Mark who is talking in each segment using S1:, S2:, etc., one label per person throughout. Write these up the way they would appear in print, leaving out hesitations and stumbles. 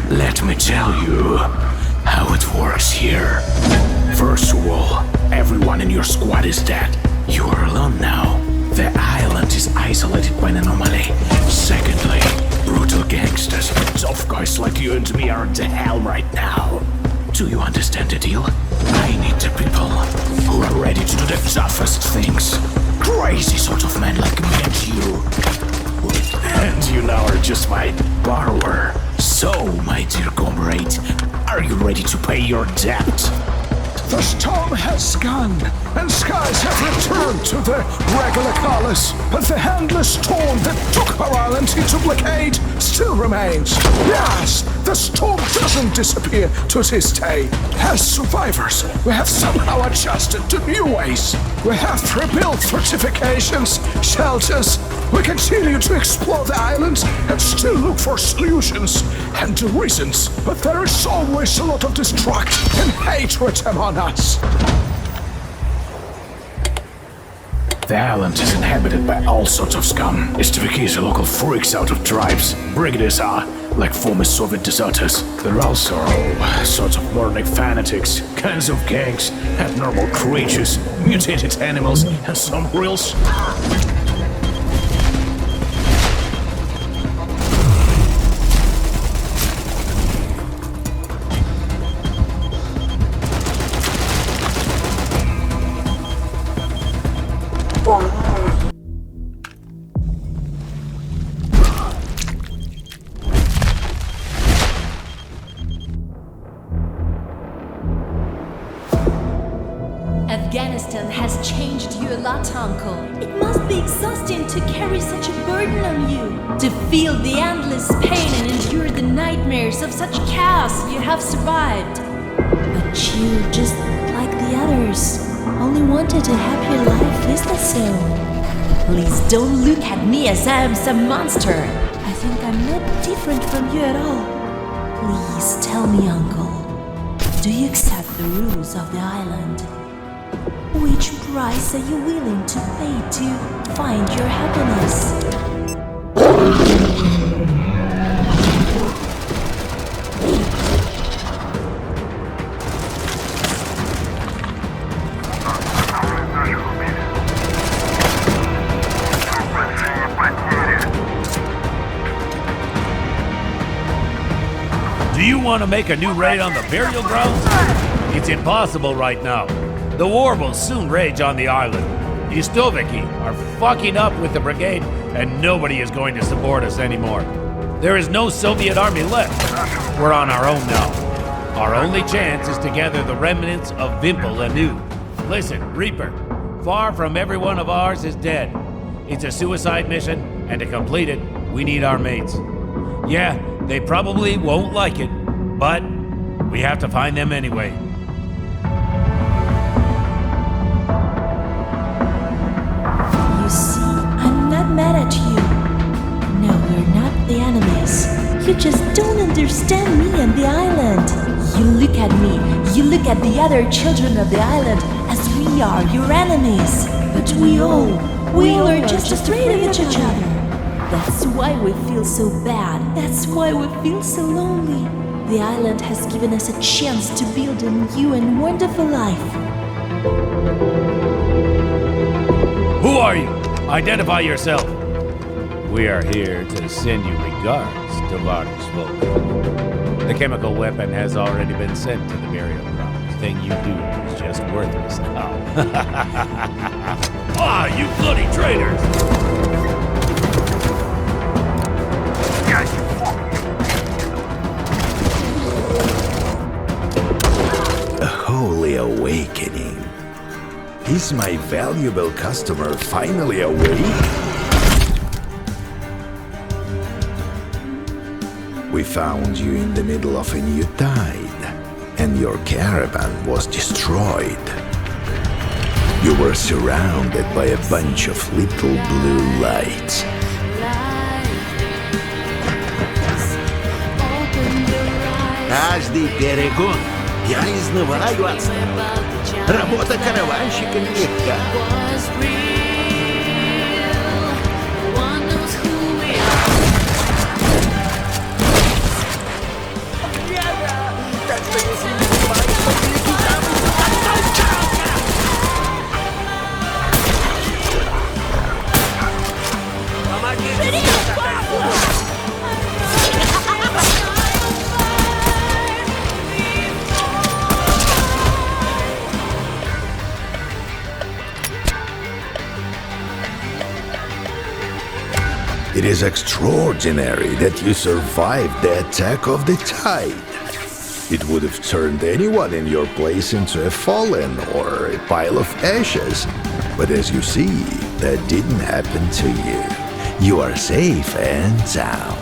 S1: Let me tell you how it works here. First of all, everyone in your squad is dead. You are alone now. The island is isolated by an anomaly. Secondly, brutal gangsters, tough guys like you and me are at the helm right now. Do you understand the deal? I need the people who are ready to do the toughest things. Crazy sort of men like me and you. And you now are just my borrower. So, my dear comrade, are you ready to pay your debt?
S2: The storm has gone, and skies have returned to their regular colors, but the endless storm that took our island into blockade still remains. Yes, the storm doesn't disappear to this day. As survivors, we have somehow adjusted to new ways. We have rebuilt fortifications, shelters. We continue to explore the island and still look for solutions and reasons, but there is always a lot of destruction and hatred among us.
S1: The island is inhabited by all sorts of scum. STVKs are local freaks out of tribes. Brigaders are like former Soviet deserters. There are also all sorts of moronic fanatics, kinds of gangs, abnormal creatures, mutated animals, and some real
S3: Afghanistan has changed you a lot, Uncle. It must be exhausting to carry such a burden on you. To feel the endless pain and endure the nightmares of such chaos you have survived. But you, just like the others, only wanted a happier life, is that so? Please don't look at me as I am some monster. I think I'm not different from you at all. Please tell me, Uncle, do you accept the rules of the island? Which price are you willing to pay to find your happiness?
S4: Do you want to make a new raid on the burial grounds? It's impossible right now. The war will soon rage on the island. The Istoviki are fucking up with the brigade, and nobody is going to support us anymore. There is no Soviet army left. We're on our own now. Our only chance is to gather the remnants of Vimple anew. Listen, Reaper, far from every one of ours is dead. It's a suicide mission, and to complete it, we need our mates. Yeah, they probably won't like it, but we have to find them anyway.
S3: You see, I'm not mad at you. No, we're not the enemies. You just don't understand me and the island. You look at me, you look at the other children of the island as we are your enemies. But we all are just afraid of each other. That's why we feel so bad. That's why we feel so lonely. The island has given us a chance to build a new and wonderful life.
S4: Who are you? Identify yourself. We are here to send you regards to Varnishvok. The chemical weapon has already been sent to the burial ground. The thing you do is just worthless now. Ah, you bloody traitors!
S5: A holy awakening. Is my valuable customer finally awake? We found you in the middle of a new tide, and your caravan was destroyed. You were surrounded by a bunch of little blue lights.
S6: Каждый перегон я изнываю от страха. Работа караванщика нелегка.
S5: It is extraordinary that you survived the attack of the tide. It would have turned anyone in your place into a fallen or a pile of ashes. But as you see, that didn't happen to you. You are safe and sound.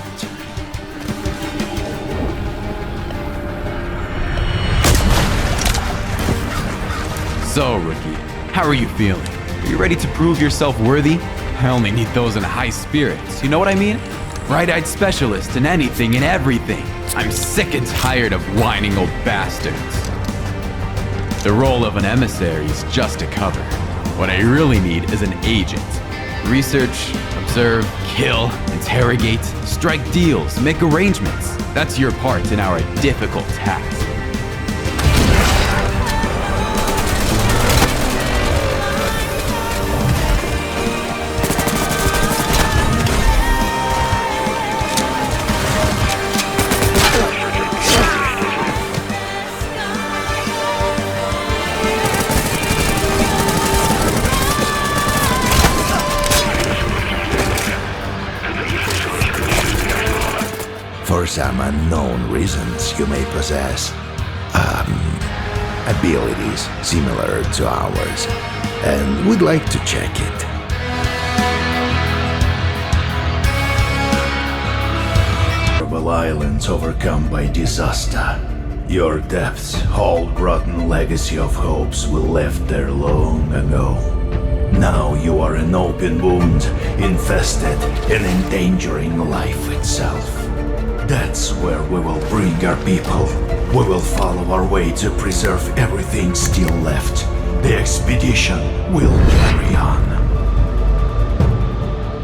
S7: So, Rookie, how are you feeling? Are you ready to prove yourself worthy? I only need those in high spirits, you know what I mean? Bright-eyed specialist in anything and everything. I'm sick and tired of whining old bastards. The role of an emissary is just a cover. What I really need is an agent. Research, observe, kill, interrogate, strike deals, make arrangements. That's your part in our difficult task.
S5: For some unknown reasons, you may possess abilities similar to ours, and we'd like to check it. Islands overcome by disaster. Your depths hold rotten legacy of hopes we left there long ago. Now you are an open wound, infested and endangering life itself. That's where we will bring our people. We will follow our way to preserve everything still left. The expedition will carry on.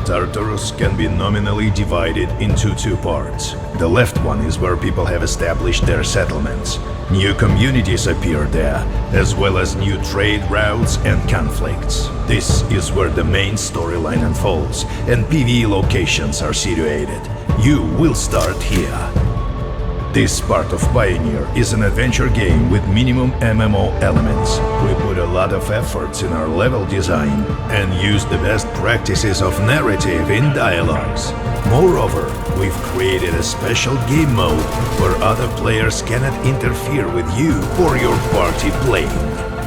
S5: Tartarus can be nominally divided into two parts. The left one is where people have established their settlements. New communities appear there, as well as new trade routes and conflicts. This is where the main storyline unfolds, and PvE locations are situated. You will start here. This part of Pioneer is an adventure game with minimum MMO elements. We put a lot of efforts in our level design and use the best practices of narrative in dialogues. Moreover, we've created a special game mode where other players cannot interfere with you or your party playing.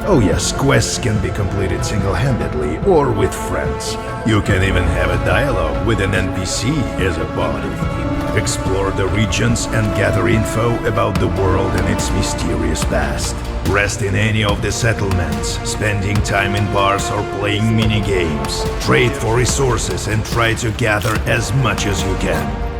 S5: Oh yes, quests can be completed single-handedly or with friends. You can even have a dialogue with an NPC as a body. Explore the regions and gather info about the world and its mysterious past. Rest in any of the settlements, spending time in bars or playing mini-games. Trade for resources and try to gather as much as you can.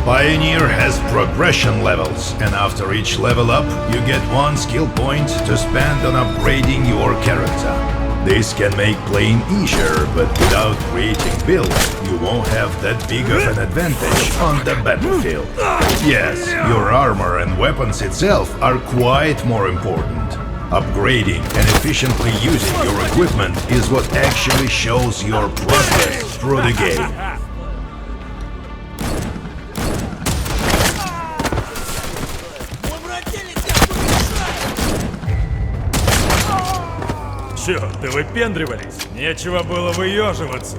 S5: Pioneer has progression levels, and after each level up, you get one skill point to spend on upgrading your character. This can make playing easier, but without creating builds, you won't have that big of an advantage on the battlefield. Yes, your armor and weapons itself are quite more important. Upgrading and efficiently using your equipment is what actually shows your progress through the game.
S8: Чё, ты выпендривались? Нечего было выёживаться.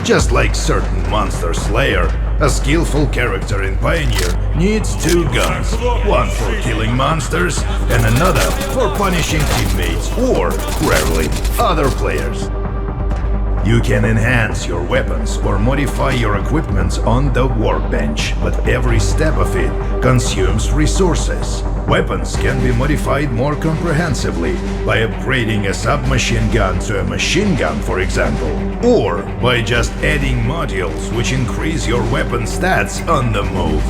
S5: Just like certain monster slayer, a skillful character in Pioneer needs two guns, one for killing monsters and another for punishing teammates or, rarely, other players. You can enhance your weapons or modify your equipment on the workbench, but every step of it consumes resources. Weapons can be modified more comprehensively by upgrading a submachine gun to a machine gun, for example, or by just adding modules which increase your weapon stats on the move.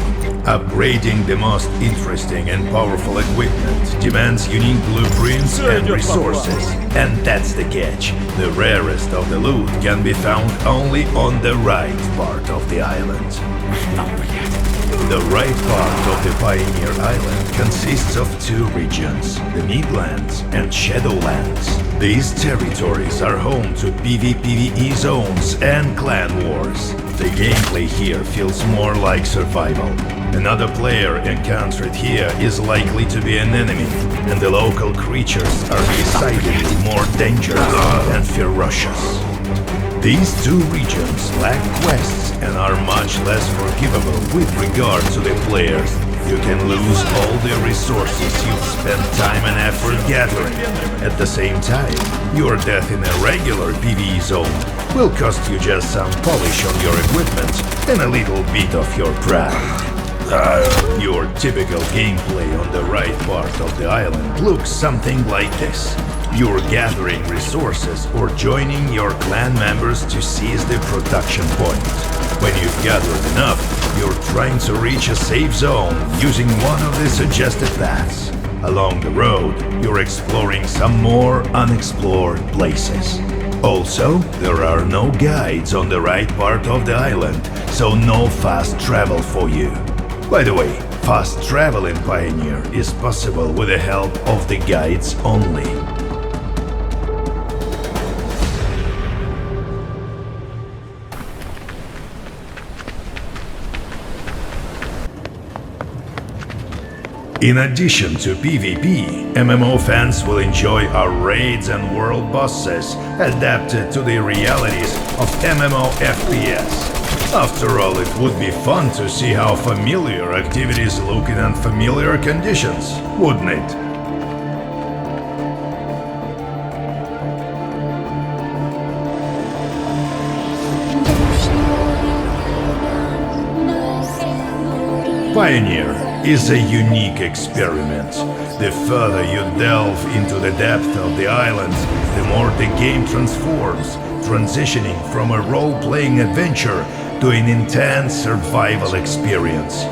S5: Upgrading the most interesting and powerful equipment demands unique blueprints and resources. And that's the catch. The rarest of the loot can be found only on the right part of the island. The right part of the Pioneer Island consists of two regions, the Midlands and Shadowlands. These territories are home to PvPvE zones and clan wars. The gameplay here feels more like survival. Another player encountered here is likely to be an enemy, and the local creatures are decidedly more dangerous and ferocious. These two regions lack quests and are much less forgivable with regard to the players. You can lose all the resources you've spent time and effort gathering. At the same time, your death in a regular PvE zone will cost you just some polish on your equipment and a little bit of your pride. Your typical gameplay on the right part of the island looks something like this. You're gathering resources or joining your clan members to seize the production point. When you've gathered enough, you're trying to reach a safe zone using one of the suggested paths. Along the road, you're exploring some more unexplored places. Also, there are no guides on the right part of the island, so no fast travel for you. By the way, fast travel in Pioneer is possible with the help of the guides only. In addition to PvP, MMO fans will enjoy our raids and world bosses adapted to the realities of MMO FPS. After all, it would be fun to see how familiar activities look in unfamiliar conditions, wouldn't it? Pioneer is a unique experiment. The further you delve into the depth of the island, the more the game transforms, transitioning from a role-playing adventure to an intense survival experience.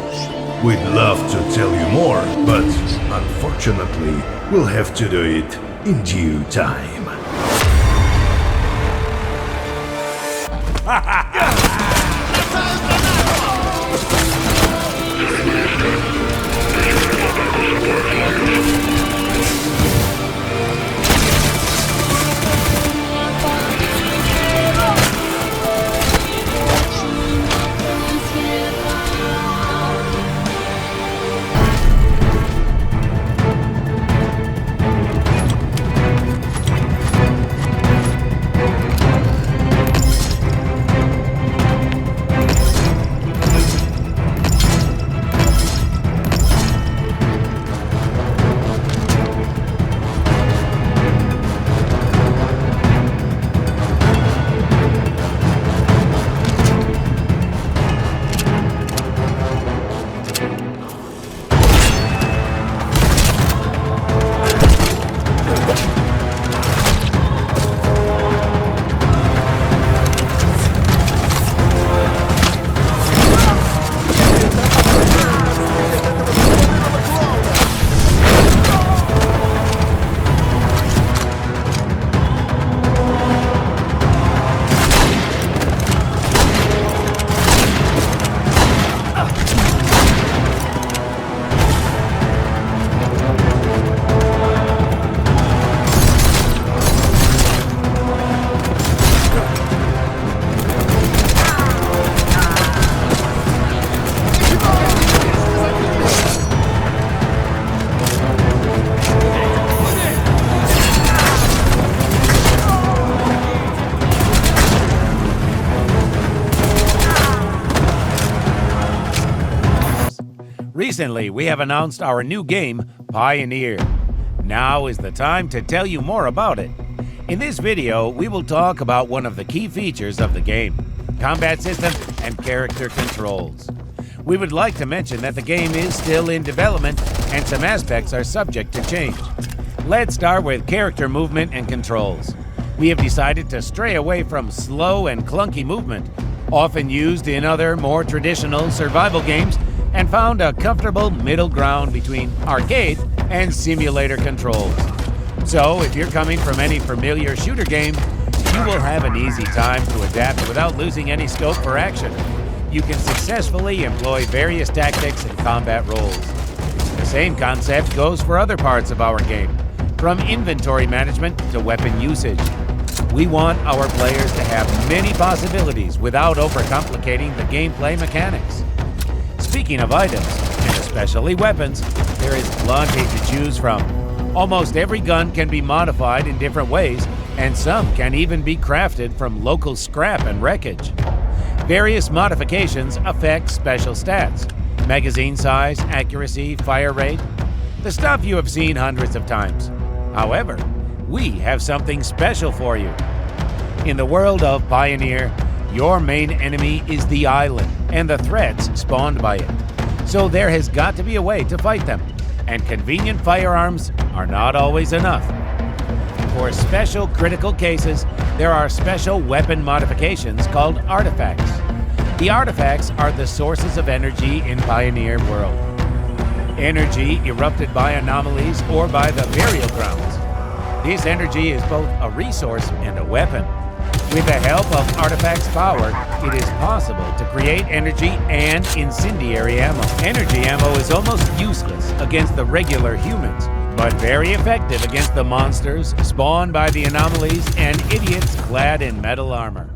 S5: We'd love to tell you more, but unfortunately, we'll have to do it in due time.
S4: Recently, we have announced our new game, Pioneer. Now is the time to tell you more about it. In this video, we will talk about one of the key features of the game, combat system and character controls. We would like to mention that the game is still in development and some aspects are subject to change. Let's start with character movement and controls. We have decided to stray away from slow and clunky movement, often used in other more traditional survival games, and found a comfortable middle ground between arcade and simulator controls. So if you're coming from any familiar shooter game, you will have an easy time to adapt without losing any scope for action. You can successfully employ various tactics and combat roles. The same concept goes for other parts of our game, from inventory management to weapon usage. We want our players to have many possibilities without overcomplicating the gameplay mechanics. Speaking of items, and especially weapons, there is plenty to choose from. Almost every gun can be modified in different ways, and some can even be crafted from local scrap and wreckage. Various modifications affect special stats: magazine size, accuracy, fire rate, the stuff you have seen hundreds of times. However, we have something special for you. In the world of Pioneer, your main enemy is the island and the threats spawned by it. So there has got to be a way to fight them, and convenient firearms are not always enough. For special critical cases, there are special weapon modifications called artifacts. The artifacts are the sources of energy in Pioneer world. Energy erupted by anomalies or by the burial grounds. This energy is both a resource and a weapon. With the help of artifacts' power, it is possible to create energy and incendiary ammo. Energy ammo is almost useless against the regular humans, but very effective against the monsters spawned by the anomalies and idiots clad in metal armor.